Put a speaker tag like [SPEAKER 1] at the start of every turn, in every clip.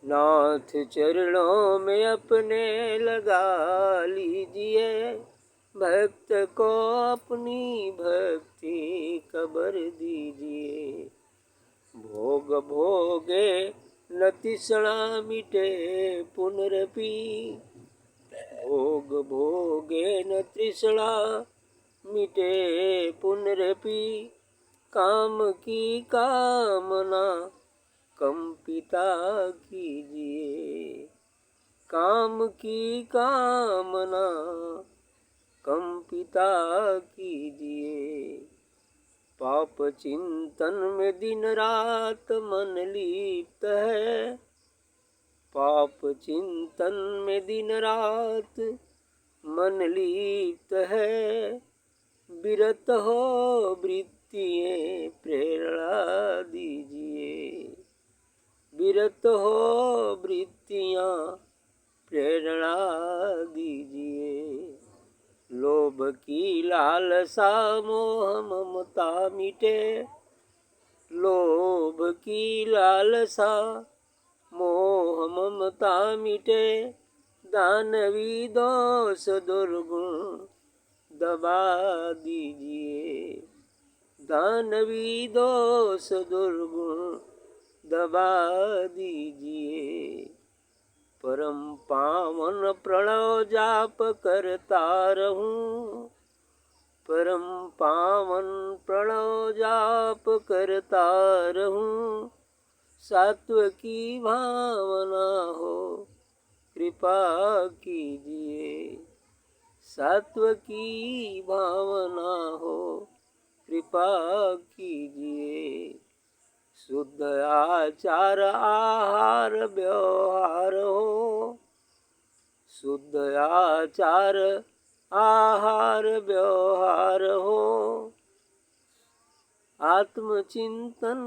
[SPEAKER 1] नाथ चरणों में अपने लगा लीजिए, भक्त को अपनी भक्ति खबर दीजिए। भोग भोगे न तृष्णा मिटे पुनरपि, भोग भोगे न तृष्णा मिटे पुनरपि। काम की कामना कंपिता कीजिए, काम की कामना कंपिता कीजिए। पाप चिंतन में दिन रात मन लिप्त है, पाप चिंतन में दिन रात मन लिप्त है। विरत हो वृत्तियाँ प्रेरणा दीजिए, विरत हो वृत्तियाँ प्रेरणा दीजिए। लोभ की लालसा मोह ममता मिटे, लोभ की लालसा मोह ममता मिटे। दानवी दोष दुर्गुण दबा दीजिए, दानवी दोष दुर्गुण दबा दीजिए। परम पावन प्रणव जाप करता रहूं, परम पावन प्रणव जाप करता रहूं। सात्व की भावना हो कृपा कीजिए, सात्व की भावना हो कृपा कीजिए। शुद्ध आचार आहार व्यवहार हो, शुद्ध आचार आहार व्यवहार हो। आत्मचिंतन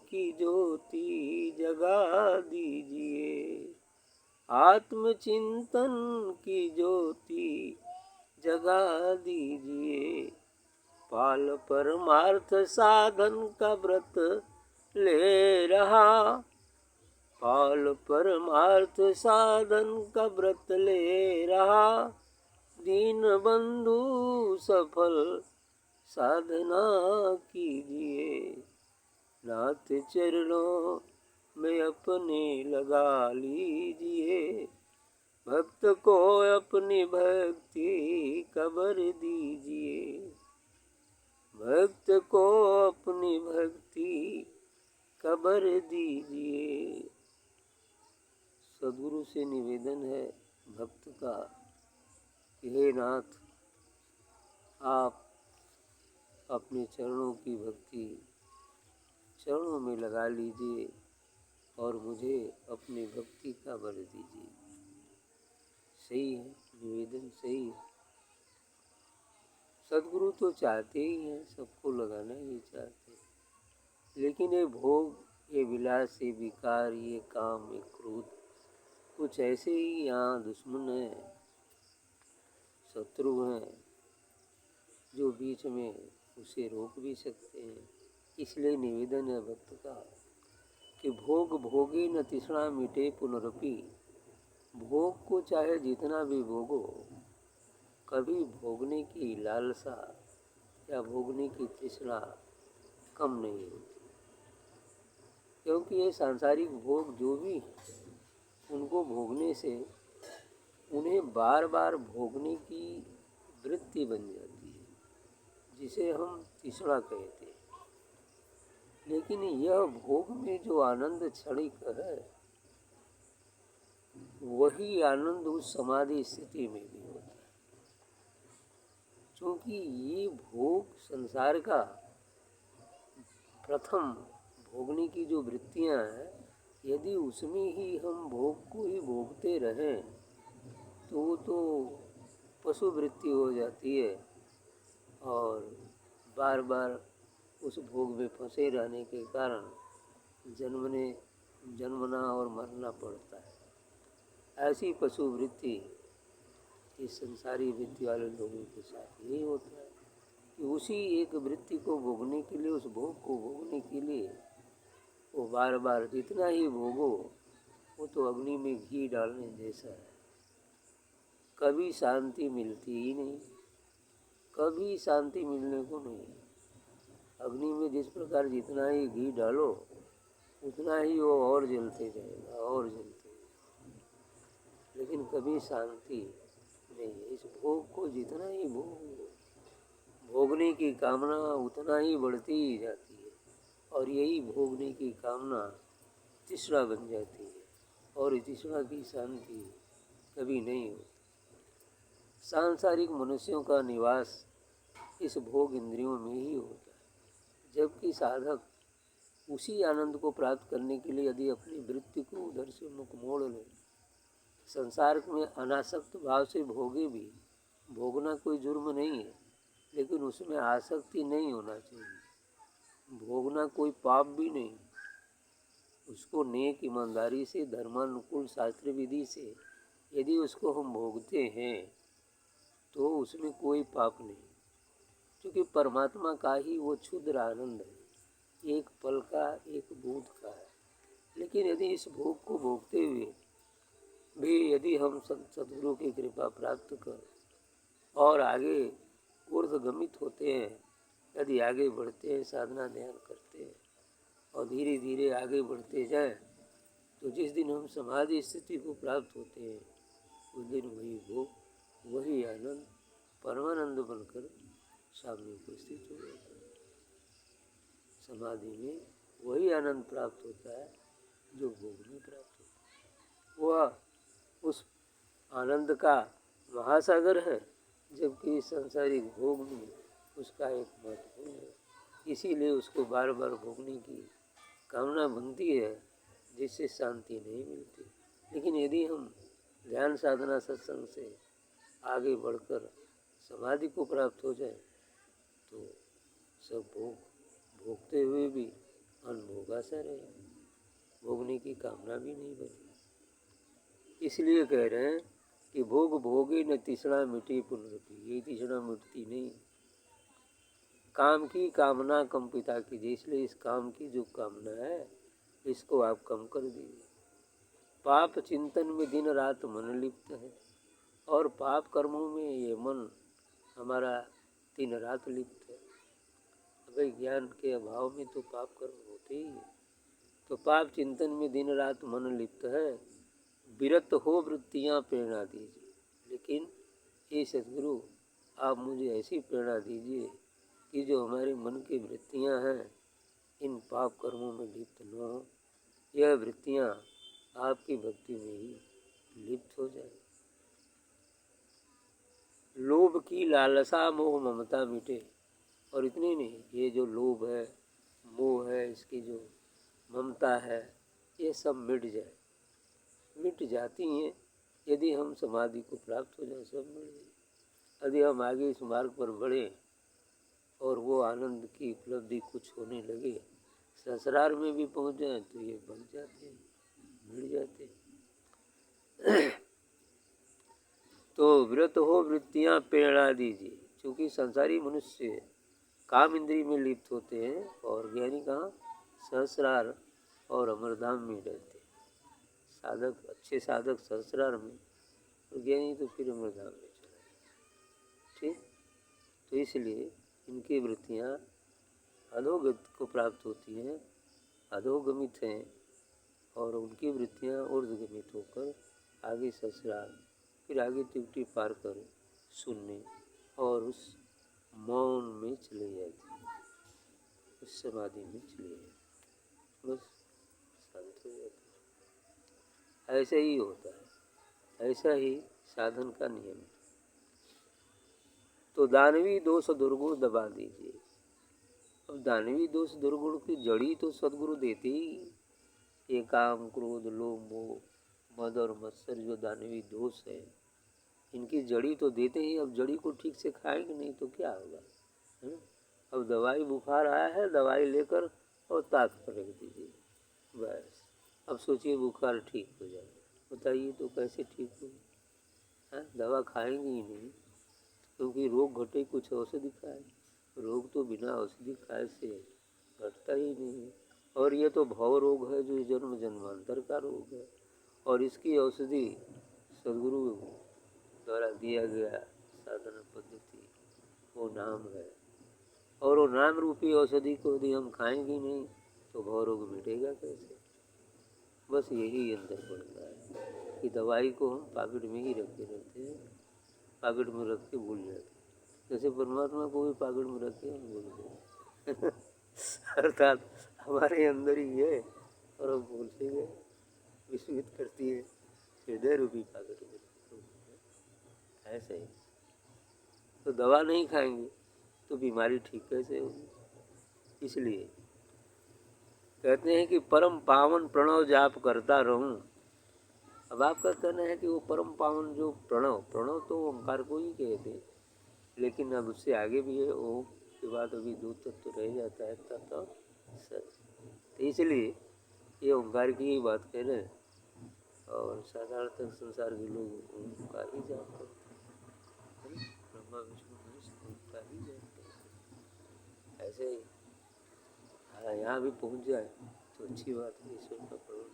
[SPEAKER 1] की ज्योति जगा दीजिए, आत्मचिंतन की ज्योति जगा दीजिए। पाल परमार्थ साधन का व्रत ले रहा, पाल परमार्थ साधन का व्रत ले रहा। दीन बंधु सफल साधना कीजिए, नाथ चरणों में अपने लगा लीजिए। भक्त को अपनी भक्ति खबर दीजिए, भक्त को अपनी भक्ति खबर दीजिए। सद्गुरु से निवेदन है भक्त का कि हे नाथ, आप अपने चरणों की भक्ति चरणों में लगा लीजिए और मुझे अपनी भक्ति का बल दीजिए। सही है, निवेदन सही है। सद्गुरु तो चाहते ही हैं, सबको लगाना ही चाहते हैं, लेकिन ये भोग, ये विलास, ये विकार, ये काम, ये क्रोध, कुछ ऐसे ही यहाँ दुश्मन हैं, शत्रु हैं, जो बीच में उसे रोक भी सकते हैं। इसलिए निवेदन है भक्त का कि भोग भोगे न तृष्णा मिटे पुनरपि। भोग को चाहे जितना भी भोगो, कभी भोगने की लालसा या भोगने की तृष्णा कम नहीं होती, क्योंकि ये सांसारिक भोग जो भी उनको भोगने से उन्हें बार बार भोगने की वृत्ति बन जाती है, जिसे हम तृष्णा कहते हैं। लेकिन यह भोग में जो आनंद क्षणिक है, वही आनंद उस समाधि स्थिति में भी होता है। क्योंकि ये भोग संसार का प्रथम भोगने की जो वृत्तियां हैं, यदि उसमें ही हम भोग को ही भोगते रहें तो वो तो पशु वृत्ति हो जाती है और बार बार उस भोग में फंसे रहने के कारण जन्मना और मरना पड़ता है। ऐसी पशु वृत्ति इस संसारी वृत्ति वाले लोगों के साथ यही होता है कि उसी एक वृत्ति को भोगने के लिए, उस भोग को भोगने के लिए वो बार बार जितना ही भोगो वो तो अग्नि में घी डालने जैसा है। कभी शांति मिलती ही नहीं, कभी शांति मिलने को नहीं। अग्नि में जिस प्रकार जितना ही घी डालो उतना ही वो और जलते जाएगा और जलते जाएगा, लेकिन कभी शांति नहीं है। इस भोग को जितना ही भोगने की कामना उतना ही बढ़ती ही जाती है, और यही भोगने की कामना तृष्णा बन जाती है, और तृष्णा की शांति कभी नहीं होती। सांसारिक मनुष्यों का निवास इस भोग इंद्रियों में ही होता है, जबकि साधक उसी आनंद को प्राप्त करने के लिए यदि अपनी वृत्ति को उधर से मुख मोड़ ले, संसार में अनासक्त भाव से भोगे भी, भोगना कोई जुर्म नहीं है, लेकिन उसमें आसक्ति नहीं होना चाहिए। भोगना कोई पाप भी नहीं, उसको नेक ईमानदारी से धर्मानुकूल शास्त्र विधि से यदि उसको हम भोगते हैं तो उसमें कोई पाप नहीं, क्योंकि परमात्मा का ही वो क्षुद्र आनंद है, एक पल का, एक बूंद का है। लेकिन यदि इस भोग को भोगते हुए भी यदि हम सद्गुरु की कृपा प्राप्त कर और आगे ऊर्ध्वगमित होते हैं, यदि आगे बढ़ते हैं, साधना ध्यान करते हैं और धीरे धीरे आगे बढ़ते जाएं, तो जिस दिन हम समाधि स्थिति को प्राप्त होते हैं उस दिन वही भोग, वही आनंद परमानंद बनकर सामने उपस्थित हो जाता है। समाधि में वही आनंद प्राप्त होता है जो भोग में प्राप्त होता है। वह उस आनंद का महासागर है, जबकि सांसारिक भोग में उसका एक महत्वपूर्ण है। इसीलिए उसको बार बार भोगने की कामना बनती है, जिससे शांति नहीं मिलती। लेकिन यदि हम ध्यान साधना सत्संग से आगे बढ़कर समाधि को प्राप्त हो जाए तो सब भोगते हुए भी अनभोगा सा रहेगा, भोगने की कामना भी नहीं बनेगी। इसलिए कह रहे हैं कि भोग भोगे न तृष्णा मिटे पुनरपि, ये तृष्णा मिटती नहीं। काम की कामना कम पिता कीजिए, इसलिए इस काम की जो कामना है इसको आप कम कर दीजिए। पाप चिंतन में दिन रात मन लिप्त है, और पाप कर्मों में ये मन हमारा दिन रात लिप्त है। भाई ज्ञान के अभाव में तो पाप कर्म होते ही है। तो पाप चिंतन में दिन रात मन लिप्त है, विरत हो वृत्तियाँ प्रेरणा दीजिए। लेकिन हे सद्गुरु, आप मुझे ऐसी प्रेरणा दीजिए कि जो हमारे मन की वृत्तियाँ हैं इन पाप कर्मों में लिप्त न हो, यह वृत्तियाँ आपकी भक्ति में ही लिप्त हो जाए। लोभ की लालसा मोह ममता मिटे, और इतने नहीं, ये जो लोभ है, मोह है, इसकी जो ममता है, ये सब मिट जाए, मिट जाती हैं यदि हम समाधि को प्राप्त हो जाए, सब मिट जाए। यदि हम आगे इस मार्ग पर बढ़े और वो आनंद की उपलब्धि कुछ होने लगे, ससुराल में भी पहुंच जाए तो ये बन जाते हैं, मिट जाते हैं। तो व्रत हो वृत्तियाँ प्रेरणा दीजिए, क्योंकि संसारी मनुष्य काम इंद्रिय में लिप्त होते हैं और ज्ञानी कहाँ सहस्रार और अमरधाम में रहते हैं। साधक, अच्छे साधक सहस्रार में, और ज्ञानी तो फिर अमरधाम में चला जाए। ठीक, तो इसलिए इनकी वृत्तियाँ अधोगत को प्राप्त होती हैं, अधोगमित हैं, और उनकी वृत्तियाँ ऊर्ध्वगमित होकर आगे ससुराल, फिर आगे त्रिकुटी पार कर शून्य और उस मौन में चले जाती है, उस समाधि में चले जाती, बस शांत हो जाती है। ऐसा ही होता है, ऐसा ही साधन का नियम है। तो दानवी दोष दुर्गुण दबा दीजिए। अब दानवी दोष दुर्गुण की जड़ी तो सद्गुरु देते ही, ये काम क्रोध लोभ मोह मद और मत्सर जो दानवी दोष है, इनकी जड़ी तो देते ही। अब जड़ी को ठीक से खाएंगे नहीं तो क्या होगा, है? अब दवाई बुखार आया है, दवाई लेकर और ताक पर रख दीजिए, बस। अब सोचिए बुखार ठीक हो जाए, बताइए तो कैसे ठीक होगी? दवा खाएंगे ही नहीं, क्योंकि रोग घटे कुछ औषधि खाए। रोग तो बिना औषधि खाए से घटता ही नहीं है। और ये तो भव रोग है, जो जन्म जन्मांतर का रोग है, और इसकी औषधि सदगुरु द्वारा दिया गया साधना पद्धति वो नाम है। और वो नाम रूपी औषधि को यदि हम खाएंगे नहीं तो भव रोग मिटेगा कैसे। बस यही अंदर पड़ता है कि दवाई को हम पॉकेट में ही रखे रहते हैं, पॉकेट में रख के भूल जाते हैं। जैसे परमात्मा को भी पॉकेट में रख के हम भूल गए अर्थात हमारे अंदर ही है और हम भूल से गए। विस्मित करती है हृदय रूपी पॉकेट में ऐसे ही। तो दवा नहीं खाएंगे तो बीमारी ठीक कैसे होगी। इसलिए कहते हैं कि परम पावन प्रणव जाप करता रहूं। अब आपका कहना है कि वो परम पावन जो प्रणव, प्रणव तो ओंकार को ही कहते हैं, लेकिन अब उससे आगे भी है। ओम के बाद अभी दो तत्व तो रह जाता है तत्व सत। तो इसलिए ये ओंकार की ही बात कह रहे हैं। और साधारणतः संसार के लोग ओंकार ही जाप करते हैं, ब्रह्मा विष्णु महेश ओंकार ही जाप करते हैं। ऐसे ही यहाँ भी पहुँच जाए तो अच्छी बात है, ईश्वर का प्रणव।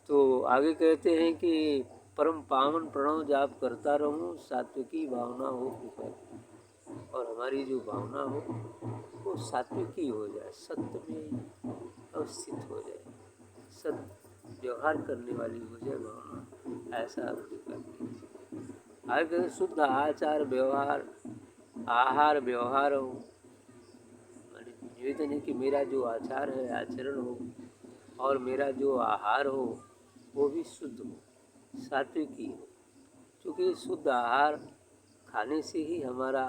[SPEAKER 1] तो आगे कहते हैं कि परम पावन प्रणव जाप करता रहूं, सात्विकी भावना हो कृपा। और हमारी जो भावना हो वो सात्विकी हो जाए, सत्य में अवस्थित हो जाए, सत्य व्यवहार करने वाली हो जाए भावना, ऐसा कृपा कीजिए। आगे शुद्ध आचार व्यवहार, आहार व्यवहार हो। निवेदन है कि मेरा जो आचार है, आचरण हो, और मेरा जो आहार हो वो भी शुद्ध हो, सात्विकी हो। क्योंकि शुद्ध आहार खाने से ही हमारा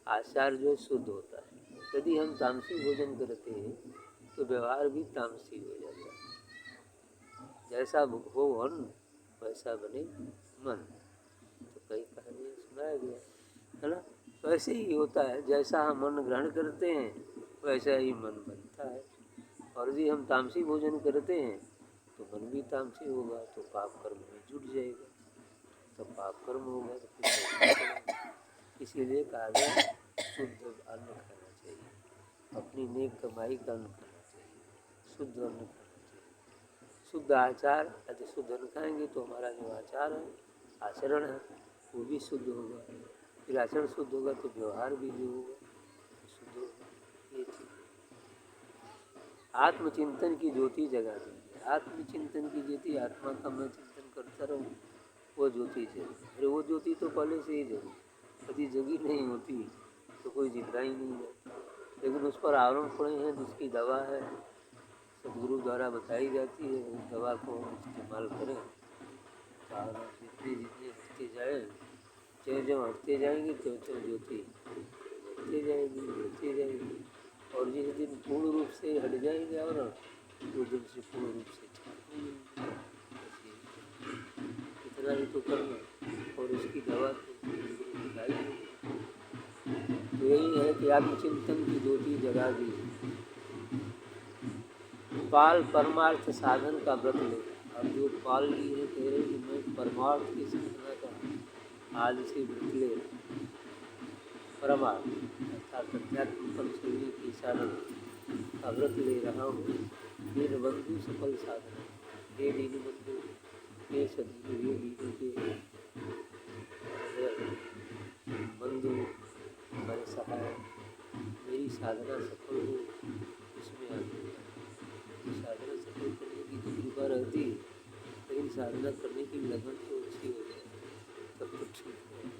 [SPEAKER 1] आचार जो शुद्ध होता है। यदि हम तामसी भोजन करते हैं तो व्यवहार भी तामसी हो जाता है। जैसा हो अन्न वैसा बने मन, तो कई कहानियाँ सुनाया गया है ना। तो ऐसे ही होता है, जैसा हम अन्न ग्रहण करते हैं वैसा ही मन बनता है। और यदि हम तामसी भोजन करते हैं तो मन भी तामसी होगा, तो पाप कर्म में जुट जाएगा, तो पाप कर्म होगा तो फिर इसीलिए कहा गया शुद्ध अन्न खाना चाहिए, अपनी नेक कमाई का अन्न खाना चाहिए, शुद्ध अन्न खाना चाहिए। शुद्ध आचार, यदि शुद्ध अन्न खाएंगे तो हमारा जो आचार है, आचरण है, वो भी शुद्ध होगा। फिर आचरण शुद्ध होगा तो व्यवहार भी जो होगा शुद्ध होगा। ये चीज़ आत्मचिंतन की ज्योति जगा देंगे। आत्मचिंतन की ज्योति, आत्मा का मैं चिंतन करता रहूँ, वो ज्योति जगी। अरे वो ज्योति तो पहले से ही जगी, यदि जगी नहीं होती तो कोई जिंदा ही नहीं है। लेकिन उस पर आवरण पड़े हैं जिसकी दवा है, सदगुरु द्वारा बताई जाती है, उस दवा को हम इस्तेमाल करें तो आवरण जितने जितने हटते जाए, जो जो हटते जाएंगे तो ज्योति हटते जाएगी, हटते जाएगी। और जिस दिन पूर्ण रूप से हट जाएंगे और उस दिन से पूर्ण रूप से ठीक हो जाएंगे। इतना ही तो करना, और उसकी दवा तो बताई। तो यही है कि आत्मचिंतन की ज्योति जगा दी। पाल परमार्थ साधन का व्रत ले। अब जो पाल ली है कह रहे कि मैं परमार्थ की साधना का आज से व्रत ले रहा हूँ। परमार्थ अर्थात अध्यात्म पर चलने की साधना का व्रत ले रहा हूँ। दीन बंधु सफल साधना, हे दीन बंधु, हे सदगुरु, हे दीनों के बंधु, हमारे सहाय, मेरी साधना सफल हो, इसमें आगे साधना सफल करने की तो कृपा रहती है, लेकिन साधना करने की लगन तो अच्छी हो जाए तब तो ठीक है।